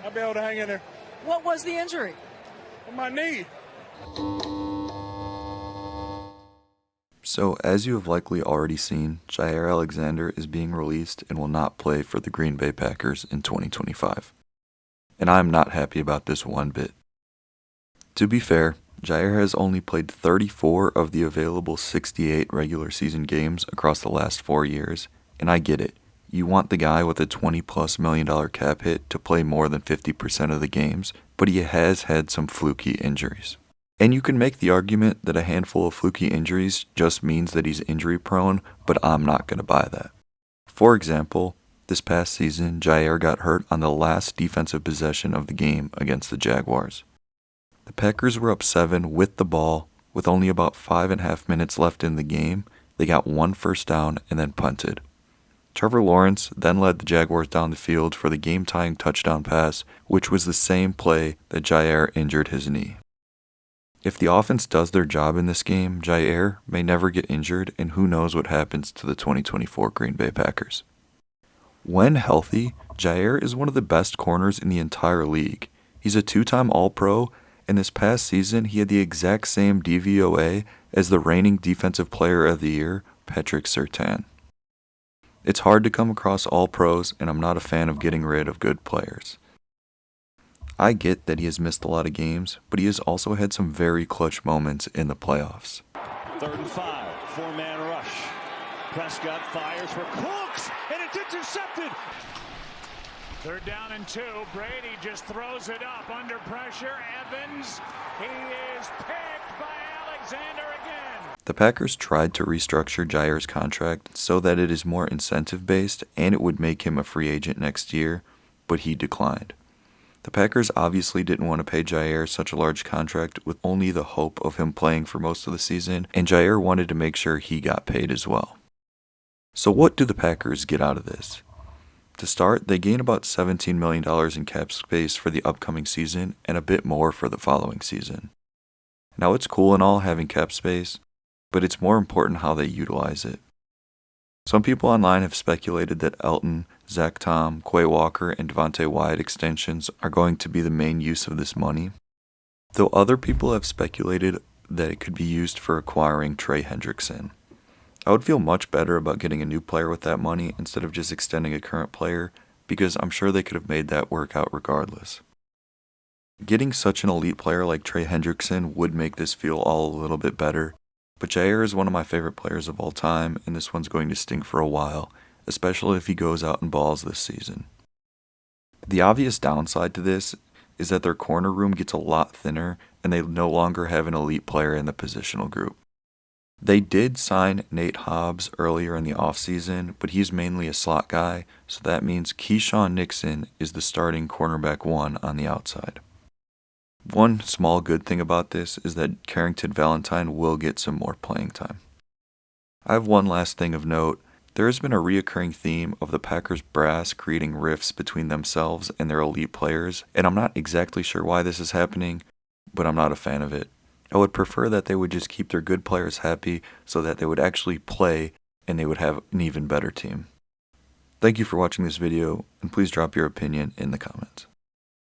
I'll be able to hang in there. What was the injury? On my knee. So, as you have likely already seen, Jaire Alexander is being released and will not play for the Green Bay Packers in 2025. And I am not happy about this one bit. To be fair, Jaire has only played 34 of the available 68 regular season games across the last 4 years, and I get it. You want the guy with a $20+ million cap hit to play more than 50% of the games, but he has had some fluky injuries. And you can make the argument that a handful of fluky injuries just means that he's injury prone, but I'm not going to buy that. For example, this past season, Jaire got hurt on the last defensive possession of the game against the Jaguars. The Packers were up 7 with the ball, with only about 5.5 minutes left in the game. They got 1 first down and then punted. Trevor Lawrence then led the Jaguars down the field for the game-tying touchdown pass, which was the same play that Jaire injured his knee. If the offense does their job in this game, Jaire may never get injured, and who knows what happens to the 2024 Green Bay Packers. When healthy, Jaire is one of the best corners in the entire league. He's a 2-time All-Pro, and this past season he had the exact same DVOA as the reigning Defensive Player of the Year, Patrick Surtain. It's hard to come across All-Pros, and I'm not a fan of getting rid of good players. I get that he has missed a lot of games, but he has also had some very clutch moments in the playoffs. 3rd and 5, 4-man rush. Prescott fires for Cooks, and it's intercepted. 3rd down and 2. Brady just throws it up under pressure. Evans, he is picked by Alexander again. The Packers tried to restructure Jaire's contract so that it is more incentive-based and it would make him a free agent next year, but he declined. The Packers obviously didn't want to pay Jaire such a large contract with only the hope of him playing for most of the season, and Jaire wanted to make sure he got paid as well. So what do the Packers get out of this? To start, they gain about $17 million in cap space for the upcoming season and a bit more for the following season. Now it's cool and all having cap space, but it's more important how they utilize it. Some people online have speculated that Elton, Zach Tom, Quay Walker, and Devontae Wyatt extensions are going to be the main use of this money, though other people have speculated that it could be used for acquiring Trey Hendrickson. I would feel much better about getting a new player with that money instead of just extending a current player, because I'm sure they could have made that work out regardless. Getting such an elite player like Trey Hendrickson would make this feel all a little bit better, but Jaire is one of my favorite players of all time, and this one's going to sting for a while, especially if he goes out and balls this season. The obvious downside to this is that their corner room gets a lot thinner, and they no longer have an elite player in the positional group. They did sign Nate Hobbs earlier in the offseason, but he's mainly a slot guy, so that means Keyshawn Nixon is the starting cornerback 1 on the outside. One small good thing about this is that Carrington Valentine will get some more playing time. I have one last thing of note. There has been a reoccurring theme of the Packers brass creating rifts between themselves and their elite players, and I'm not exactly sure why this is happening, but I'm not a fan of it. I would prefer that they would just keep their good players happy so that they would actually play and they would have an even better team. Thank you for watching this video, and please drop your opinion in the comments.